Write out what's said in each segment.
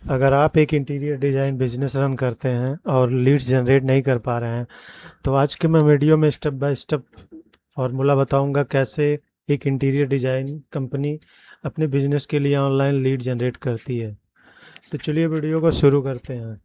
अगर आप एक इंटीरियर डिज़ाइन बिजनेस रन करते हैं और लीड्स जनरेट नहीं कर पा रहे हैं, तो आज के मैं वीडियो में स्टेप बाय स्टेप फार्मूला बताऊंगा कैसे एक इंटीरियर डिज़ाइन कंपनी अपने बिजनेस के लिए ऑनलाइन लीड जनरेट करती है। तो चलिए वीडियो को शुरू करते हैं।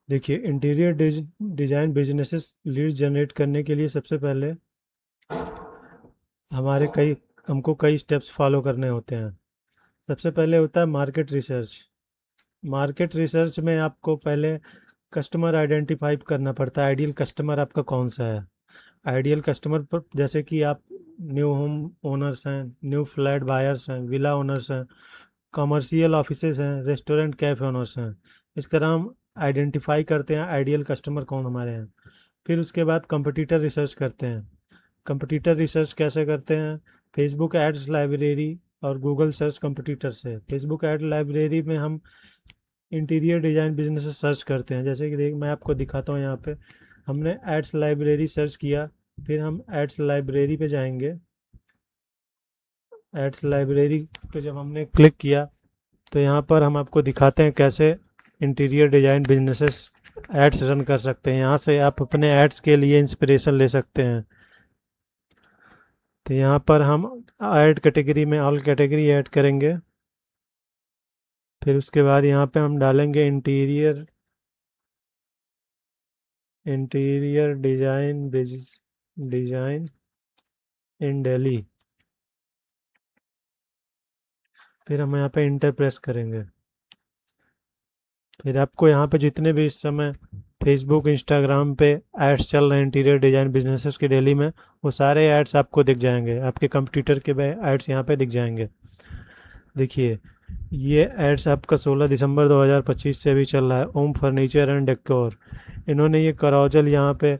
देखिए, interior design businesses lead generate करने के लिए सबसे पहले हमारे कई हमको कई स्टेप्स फॉलो करने होते हैं। सबसे पहले होता है मार्केट रिसर्च। मार्केट रिसर्च में आपको पहले कस्टमर आइडेंटिफाई करना पड़ता है, आइडियल कस्टमर आपका कौन सा है। आइडियल कस्टमर पर जैसे कि आप न्यू होम ओनर्स हैं, न्यू फ्लैट बायर्स हैं, विला ओनर्स हैं, कमर्शियल ऑफिसेज हैं, रेस्टोरेंट कैफ़े ओनर्स हैं। इस तरह हम आइडेंटिफाई करते हैं आइडियल कस्टमर कौन हमारे हैं। फिर उसके बाद कंपटीटर रिसर्च करते हैं। कंपटीटर रिसर्च कैसे करते हैं? फेसबुक एड्स लाइब्रेरी और गूगल सर्च कंपटीटर से। फेसबुक एड लाइब्रेरी में हम इंटीरियर डिज़ाइन बिजनेस सर्च करते हैं। जैसे कि देख मैं आपको दिखाता हूँ, यहाँ पे हमने एड्स लाइब्रेरी सर्च किया। फिर हम एड्स लाइब्रेरी पे जाएंगे। एड्स लाइब्रेरी पे जब हमने क्लिक किया तो यहाँ पर हम आपको दिखाते हैं कैसे interior design businesses ads run कर सकते हैं। यहाँ से आप अपने एड्स के लिए इंस्पिरेशन ले सकते हैं। तो यहाँ पर हम ऐड कैटेगरी में ऑल कैटेगरी ऐड करेंगे। फिर उसके बाद यहाँ पे हम डालेंगे interior interior design in Delhi. फिर हम यहाँ पे इंटर प्रेस करेंगे। फिर आपको यहाँ पे जितने भी इस समय फेसबुक इंस्टाग्राम पे एड्स चल रहे हैं इंटीरियर डिज़ाइन बिजनेसेस की दिल्ली में, वो सारे एड्स आपको दिख जाएंगे। आपके कंप्यूटर के एड्स यहाँ पे दिख जाएंगे। देखिए, ये एड्स आपका 16 दिसंबर 2025 से भी चल रहा है। ओम फर्नीचर एंड डेकोर, इन्होंने ये करौजल यहाँ पे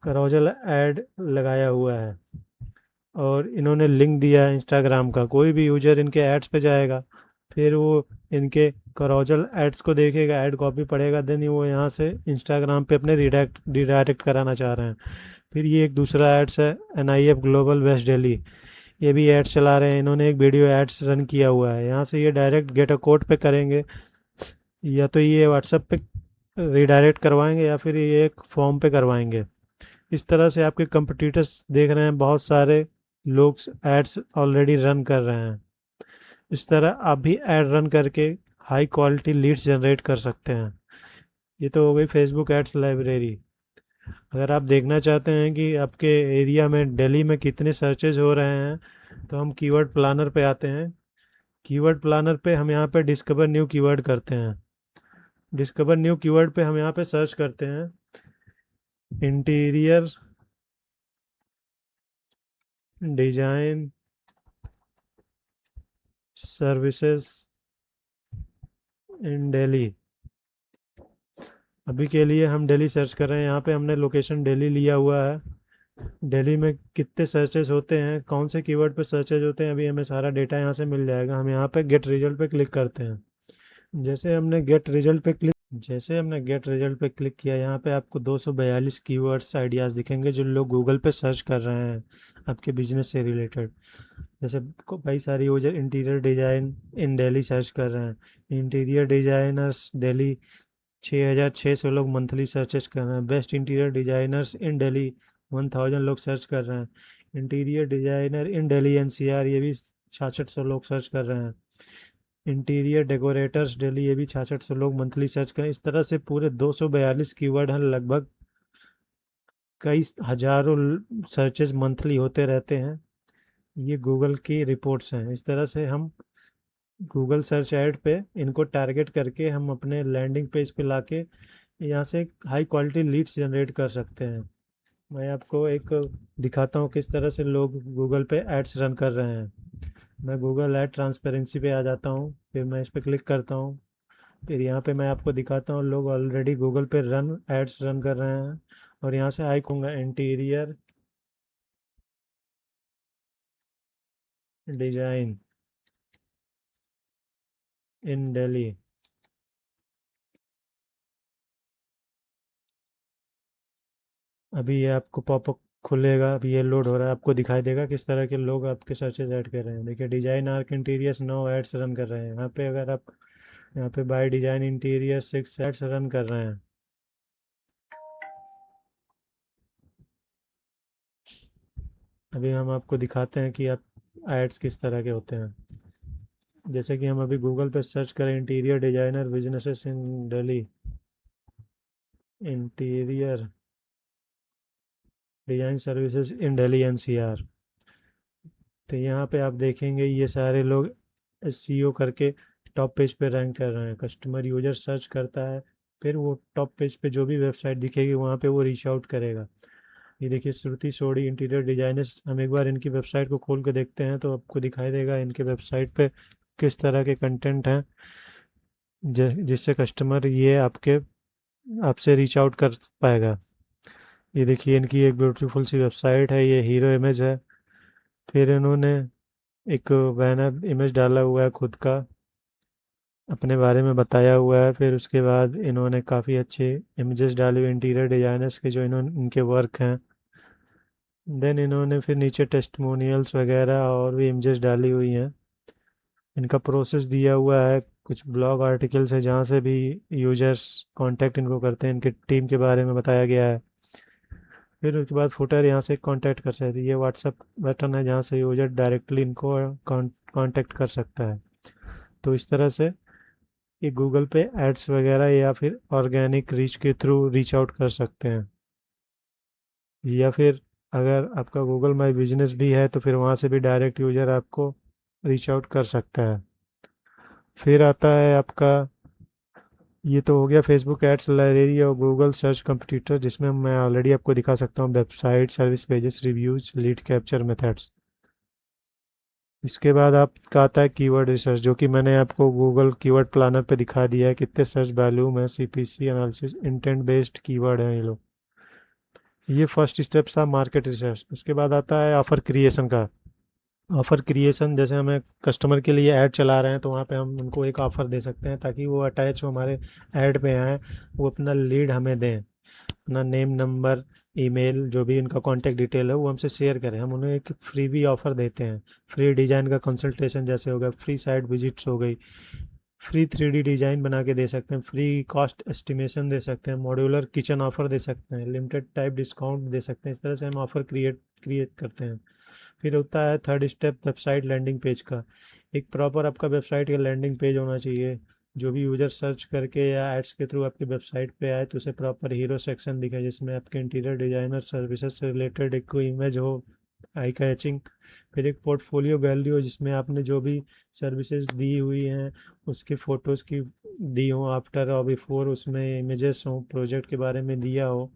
करौजल ऐड लगाया हुआ है और इन्होंने लिंक दिया है इंस्टाग्राम का। कोई भी यूजर इनके एड्स पे जाएगा, फिर वो इनके करौजल एड्स को देखेगा, ऐड कॉपी पढ़ेगा, देन वो यहाँ से इंस्टाग्राम पे अपने रिडायरेक्ट कराना चाह रहे हैं। फिर ये एक दूसरा एड्स है NIF ग्लोबल वेस्ट दिल्ली, ये भी एड्स चला रहे हैं। इन्होंने एक वीडियो एड्स रन किया हुआ है। यहाँ से ये डायरेक्ट गेट अ कोड पे करेंगे, या तो ये व्हाट्सएप पे रिडायरेक्ट करवाएंगे या फिर ये एक फॉर्म पे करवाएंगे। इस तरह से आपके कंपटीटर्स देख रहे हैं, बहुत सारे लोग एड्स ऑलरेडी रन कर रहे हैं। इस तरह आप भी एड रन करके हाई क्वालिटी लीड्स जनरेट कर सकते हैं। ये तो हो गई फेसबुक एड्स लाइब्रेरी। अगर आप देखना चाहते हैं कि आपके एरिया में दिल्ली में कितने सर्चेज हो रहे हैं, तो हम कीवर्ड प्लानर पे आते हैं। कीवर्ड प्लानर पे हम यहाँ पे डिस्कवर न्यू कीवर्ड करते हैं। डिस्कवर न्यू कीवर्ड पे हम यहाँ पे सर्च करते हैं interior design services in Delhi. अभी के लिए हम दिल्ली सर्च कर रहे हैं। यहाँ पे हमने लोकेशन दिल्ली लिया हुआ है। दिल्ली में कितने सर्चेस होते हैं, कौन से कीवर्ड पे सर्चेज होते हैं, अभी हमें सारा डेटा यहाँ से मिल जाएगा। हम यहाँ पे गेट रिजल्ट पे क्लिक करते हैं। जैसे हमने गेट रिजल्ट पे क्लिक किया, यहाँ पे आपको 242 कीवर्ड्स आइडियाज़ दिखेंगे जो लोग गूगल पे सर्च कर रहे हैं आपके बिजनेस से रिलेटेड। जैसे कई सारी user interior design in Delhi search कर रहे हैं। इंटीरियर डिज़ाइनर्स दिल्ली 6,600 लोग मंथली सर्चेस कर रहे हैं। बेस्ट इंटीरियर डिज़ाइनर्स इन दिल्ली 1000 लोग सर्च कर रहे हैं। इंटीरियर डिज़ाइनर इन दिल्ली NCR, ये भी 6600 लोग सर्च कर रहे हैं। इंटीरियर डेकोरेटर्स दिल्ली, ये भी 6600 लोग मंथली सर्च करें। इस तरह से पूरे 242 कीवर्ड हैं। लगभग कई हजारों सर्चेज मंथली होते रहते हैं। ये गूगल की रिपोर्ट्स हैं। इस तरह से हम गूगल सर्च ऐड पे इनको टारगेट करके हम अपने लैंडिंग पेज पे लाके यहाँ से हाई क्वालिटी लीड्स जनरेट कर सकते हैं। मैं आपको एक दिखाता हूँ किस तरह से लोग गूगल पे एड्स रन कर रहे हैं। मैं गूगल ऐड ट्रांसपेरेंसी पे आ जाता हूँ, फिर मैं इस पर क्लिक करता हूँ। फिर यहाँ पे मैं आपको दिखाता हूँ लोग ऑलरेडी गूगल पे एड्स रन कर रहे हैं। और यहाँ से आई कहूँगा इंटीरियर डिजाइन इन दिल्ली। अभी ये आपको पॉपअप खुलेगा, अभी ये लोड हो रहा है, आपको दिखाई देगा किस तरह के लोग आपके सर्चेज ऐड कर रहे हैं। देखिए, design arc interiors 9 ads run कर रहे हैं। यहाँ पे अगर आप यहाँ पे by design interior 6 ads run कर रहे हैं। अभी हम आपको दिखाते हैं कि आप एड्स किस तरह के होते हैं। जैसे कि हम अभी गूगल पे सर्च करें interior designer businesses in Delhi, interior design services in Delhi NCR. तो यहाँ पे आप देखेंगे ये सारे लोग एसईओ करके टॉप पेज पे रैंक कर रहे हैं। कस्टमर यूजर सर्च करता है, फिर वो टॉप पेज पे जो भी वेबसाइट दिखेगी वहाँ पे वो रीच आउट करेगा। ये देखिए श्रुति सोडी इंटीरियर डिजाइनर्स, हम एक बार इनकी वेबसाइट को खोल के देखते हैं तो आपको दिखाई देगा इनके वेबसाइट पे किस तरह के कंटेंट हैं जिससे कस्टमर ये आपसे रीच आउट कर पाएगा। ये देखिए इनकी एक ब्यूटीफुल सी वेबसाइट है, ये हीरो इमेज है। फिर इन्होंने एक बैनर इमेज डाला हुआ है खुद का, अपने बारे में बताया हुआ है। फिर उसके बाद इन्होंने काफ़ी अच्छे इमेजेस डाले हुए इंटीरियर डिजाइनर्स के जो इनके वर्क हैं। देन इन्होंने फिर नीचे टेस्टिमोनियल्स वगैरह और भी इमेजेस डाली हुई हैं। इनका प्रोसेस दिया हुआ है, कुछ ब्लॉग आर्टिकल्स है जहाँ से भी यूजर्स कांटेक्ट इनको करते हैं, इनके टीम के बारे में बताया गया है। फिर उसके बाद फुटर यहाँ से कांटेक्ट कर सकते हैं, ये व्हाट्सअप बटन है जहाँ से यूजर डायरेक्टली इनको कांटेक्ट कर सकता है। तो इस तरह से ये गूगल पे एड्स वगैरह या फिर ऑर्गेनिक रीच के थ्रू रीच आउट कर सकते हैं। या फिर अगर आपका गूगल माई बिजनेस भी है तो फिर वहाँ से भी डायरेक्ट यूजर आपको रीच आउट कर सकता है। फिर आता है आपका, ये तो हो गया फेसबुक एड्स लाइब्रेरी और गूगल सर्च कंपटीटर, जिसमें मैं ऑलरेडी आपको दिखा सकता हूँ website service pages reviews lead capture methods. इसके बाद आपका आता है कीवर्ड रिसर्च, जो कि मैंने आपको गूगल कीवर्ड प्लानर पे दिखा दिया है कितने सर्च वैल्यूम है, CPC analysis, intent based keyword हैं ये लोग। ये फर्स्ट स्टेप था मार्केट रिसर्च। उसके बाद आता है ऑफर क्रिएशन का। ऑफ़र क्रिएशन, जैसे हमें कस्टमर के लिए ऐड चला रहे हैं तो वहाँ पे हम उनको एक ऑफ़र दे सकते हैं ताकि वो अटैच हो हमारे ऐड पे आएँ, वो अपना लीड हमें दें, अपना नेम नंबर ईमेल जो भी इनका कॉन्टैक्ट डिटेल है वो हमसे शेयर करें। हम उन्हें एक फ्री भी ऑफ़र देते हैं, फ्री डिज़ाइन का कंसल्टेशन जैसे हो गया, फ्री साइट विजिट्स हो गई, फ्री 3D डिज़ाइन बना के दे सकते हैं, फ्री कॉस्ट एस्टिमेशन दे सकते हैं, मॉड्यूलर किचन ऑफ़र दे सकते हैं, लिमिटेड टाइप डिस्काउंट दे सकते हैं। इस तरह से हम ऑफ़र क्रिएट करते हैं। फिर होता है third step website landing page का। एक प्रॉपर आपका वेबसाइट का लैंडिंग पेज होना चाहिए, जो भी यूज़र सर्च करके या एड्स के थ्रू आपकी वेबसाइट पे आए तो उसे प्रॉपर हीरो सेक्शन दिखे जिसमें आपके इंटीरियर डिज़ाइनर सर्विसेज से रिलेटेड एक कोई इमेज हो आई कैचिंग। फिर एक पोर्टफोलियो गैलरी हो जिसमें आपने जो भी सर्विसेज दी हुई हैं उसके फ़ोटोज़ की दी हो, आफ्टर और बिफोर उसमें इमेजेस हों, प्रोजेक्ट के बारे में दिया हो।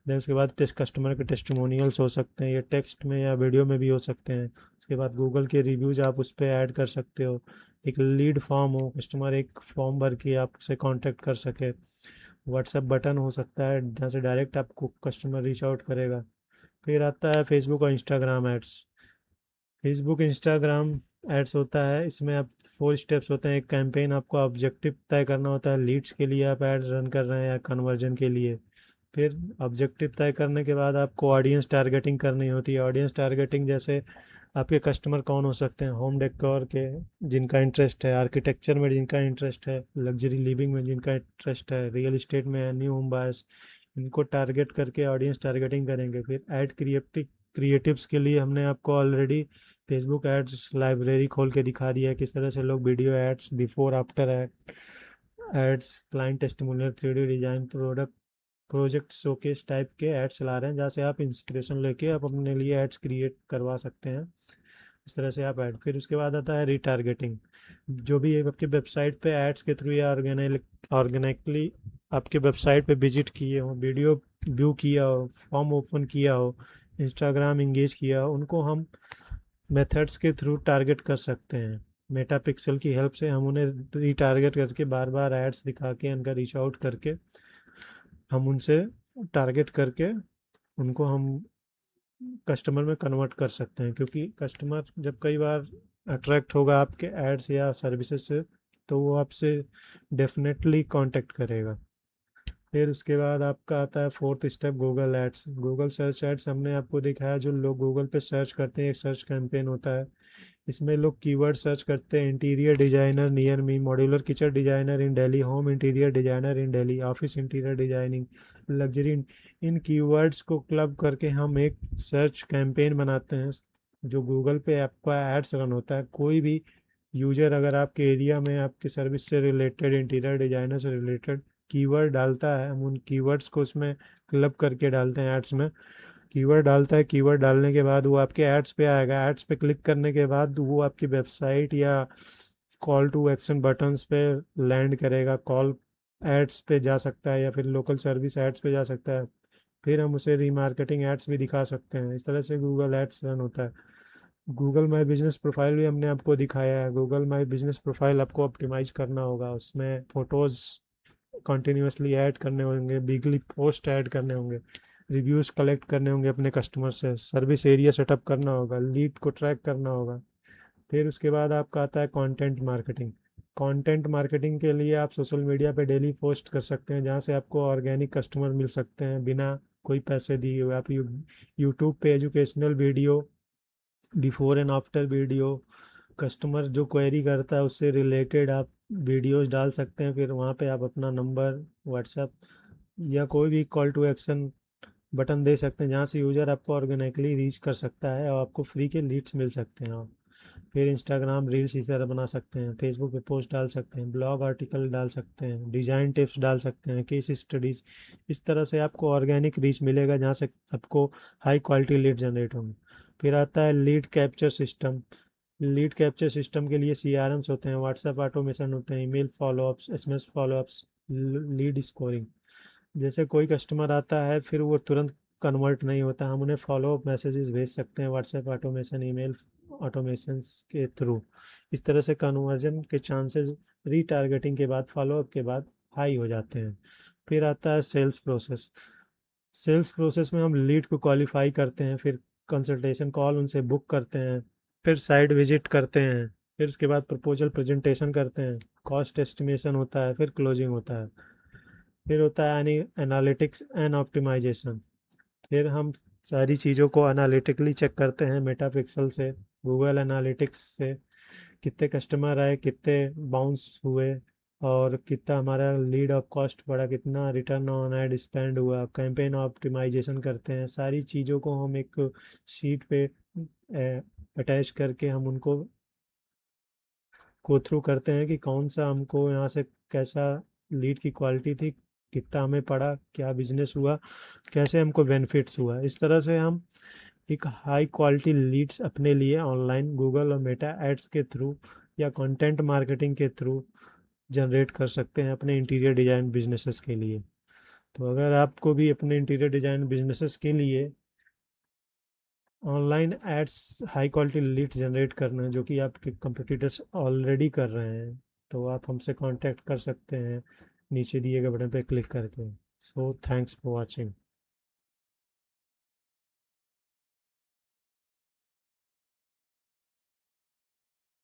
देन उसके बाद टेस्ट कस्टमर के टेस्टिमोनियल्स हो सकते हैं, ये टेक्स्ट में या वीडियो में भी हो सकते हैं। उसके बाद गूगल के रिव्यूज़ आप उस पर ऐड कर सकते हो। एक लीड फॉर्म हो, कस्टमर एक फॉर्म भर के आपसे कांटेक्ट कर सके। व्हाट्सएप बटन हो सकता है जहाँ से डायरेक्ट आपको कस्टमर रीच आउट करेगा। फिर आता है फेसबुक और Instagram ads. Facebook Instagram ads होता है, इसमें आप 4 स्टेप्स होते हैं। एक कैंपेन, आपको ऑब्जेक्टिव तय करना होता है, लीड्स के लिए आप एड रन कर रहे हैं या कन्वर्जन के लिए। फिर ऑब्जेक्टिव तय करने के बाद आपको ऑडियंस टारगेटिंग करनी होती है। ऑडियंस टारगेटिंग जैसे आपके कस्टमर कौन हो सकते हैं, होम डेकोर के जिनका इंटरेस्ट है, आर्किटेक्चर में जिनका इंटरेस्ट है, लग्जरी लिविंग में जिनका इंटरेस्ट है, रियल इस्टेट में, न्यू होम बायर्स, इनको टारगेट करके ऑडियंस टारगेटिंग करेंगे। फिर ऐड क्रिएटिव्स के लिए हमने आपको ऑलरेडी फेसबुक एड्स लाइब्रेरी खोल के दिखा दिया है किस तरह से लोग video ads, before after ads, client testimonial, 3D design, project showcase type के एड्स चला रहे हैं जहाँ से आप इंस्पिरेशन लेके आप अपने लिए एड्स क्रिएट करवा सकते हैं। इस तरह से आप ऐड, फिर उसके बाद आता है रीटारगेटिंग। जो भी आपके वेबसाइट पे एड्स के थ्रू या ऑर्गेनिकली आपके वेबसाइट पे विजिट किए हो, वीडियो व्यू किया हो, फॉर्म ओपन किया हो, इंस्टाग्राम इंगेज किया हो, उनको हम मेथड्स के थ्रू टारगेट कर सकते हैं। मेटा पिक्सल की हेल्प से हम उन्हें रीटारगेट करके बार बार एड्स दिखा के उनका रीच आउट करके हम उनसे टारगेट करके उनको हम कस्टमर में कन्वर्ट कर सकते हैं। क्योंकि कस्टमर जब कई बार अट्रैक्ट होगा आपके एड्स या सर्विसेज से तो वो आपसे डेफिनेटली कांटेक्ट करेगा। फिर उसके बाद आपका आता है fourth step Google ads. Google search ads हमने आपको दिखाया, जो लोग गूगल पे सर्च करते हैं, एक सर्च कैंपेन होता है। इसमें लोग कीवर्ड सर्च करते हैं, interior designer near me, modular kitchen designer in Delhi, home interior designer in Delhi, office interior designing, luxury. इन कीवर्ड्स को क्लब करके हम एक सर्च कैंपेन बनाते हैं, जो गूगल पे आपका एड्स रन होता है। कोई भी यूजर अगर आपके एरिया में आपके सर्विस से रिलेटेड, इंटीरियर डिजाइनर से रिलेटेड कीवर्ड डालता है, हम उन कीवर्ड्स को उसमें क्लब करके डालते हैं एड्स में। कीवर्ड डालता है, कीवर्ड डालने के बाद वो आपके एड्स पे आएगा। एड्स पे क्लिक करने के बाद वो आपकी वेबसाइट या कॉल टू एक्शन बटन्स पे लैंड करेगा। कॉल एड्स पे जा सकता है या फिर लोकल सर्विस एड्स पे जा सकता है। फिर हम उसे रीमार्केटिंग एड्स भी दिखा सकते हैं। इस तरह से गूगल एड्स रन होता है। गूगल माई बिजनेस प्रोफाइल भी हमने आपको दिखाया है। गूगल माई बिजनेस प्रोफाइल आपको ऑप्टिमाइज करना होगा, उसमें फ़ोटोज़ कंटिन्यूसली ऐड करने होंगे, वीकली पोस्ट ऐड करने होंगे, रिव्यूज़ कलेक्ट करने होंगे अपने कस्टमर से, सर्विस एरिया सेटअप करना होगा, लीड को ट्रैक करना होगा। फिर उसके बाद आपका आता है कंटेंट मार्केटिंग। कंटेंट मार्केटिंग के लिए आप सोशल मीडिया पे डेली पोस्ट कर सकते हैं, जहाँ से आपको ऑर्गेनिक कस्टमर मिल सकते हैं बिना कोई पैसे दिए हुए। आप यूट्यूब पे educational video, before and after video, customer जो क्वेरी करता है उससे रिलेटेड आप वीडियोस डाल सकते हैं। फिर वहाँ पे आप अपना नंबर, व्हाट्सएप या कोई भी कॉल टू एक्शन बटन दे सकते हैं, जहाँ से यूज़र आपको ऑर्गेनिकली रीच कर सकता है और आपको फ्री के लीड्स मिल सकते हैं। आप फिर इंस्टाग्राम रील्स इस तरह बना सकते हैं, फेसबुक पे पोस्ट डाल सकते हैं, ब्लॉग आर्टिकल डाल सकते हैं, डिज़ाइन टिप्स डाल सकते हैं, केस स्टडीज़। इस तरह से आपको ऑर्गेनिक रीच मिलेगा, जहाँ से आपको हाई क्वालिटी लीड जनरेट होंगे। फिर आता है lead capture system. Lead capture system के लिए सीआरएम्स होते हैं, व्हाट्सएप ऑटोमेशन होते हैं, email follow-ups, SMS follow-ups, lead scoring. जैसे कोई कस्टमर आता है फिर वो तुरंत कन्वर्ट नहीं होता, हम उन्हें फॉलोअप मैसेजेस भेज सकते हैं व्हाट्सएप ऑटोमेशन, ईमेल ऑटोमेशन के थ्रू। इस तरह से कन्वर्जन के चांसेस रीटारगेटिंग के बाद, फॉलोअप के बाद हाई हो जाते हैं। फिर आता है सेल्स प्रोसेस। सेल्स प्रोसेस में हम लीड को क्वालिफाई करते हैं, फिर कंसल्टेशन कॉल उनसे बुक करते हैं, फिर साइट विजिट करते हैं, फिर उसके बाद प्रपोजल प्रेजेंटेशन करते हैं, कॉस्ट एस्टिमेशन होता है, फिर क्लोजिंग होता है। फिर होता है एनालिटिक्स एंड ऑप्टिमाइजेशन। फिर हम सारी चीज़ों को एनालिटिकली चेक करते हैं मेटापिक्सल से, गूगल एनालिटिक्स से, कितने कस्टमर आए, कितने बाउंस हुए, और कितना हमारा लीड ऑफ कॉस्ट बढ़ा, कितना रिटर्न ऑन एड स्पेंड हुआ। कैंपेन ऑप्टिमाइजेशन करते हैं। सारी चीज़ों को हम एक शीट पे अटैच करके हम उनको गो थ्रू करते हैं कि कौन सा हमको यहाँ से, कैसा लीड की क्वालिटी थी, कितना हमें पड़ा, क्या बिजनेस हुआ, कैसे हमको बेनिफिट्स हुआ। इस तरह से हम एक हाई क्वालिटी लीड्स अपने लिए ऑनलाइन गूगल और मेटा एड्स के थ्रू या कंटेंट मार्केटिंग के थ्रू जनरेट कर सकते हैं अपने इंटीरियर डिज़ाइन बिजनेसेस के लिए। तो अगर आपको भी अपने इंटीरियर डिज़ाइन बिजनेसेस के लिए online ads, high quality leads generate करना है, जो कि आपके कंपटीटर्स ऑलरेडी कर रहे हैं, तो आप हमसे कांटेक्ट कर सकते हैं नीचे दिए गए बटन पर क्लिक करके। So thanks for watching.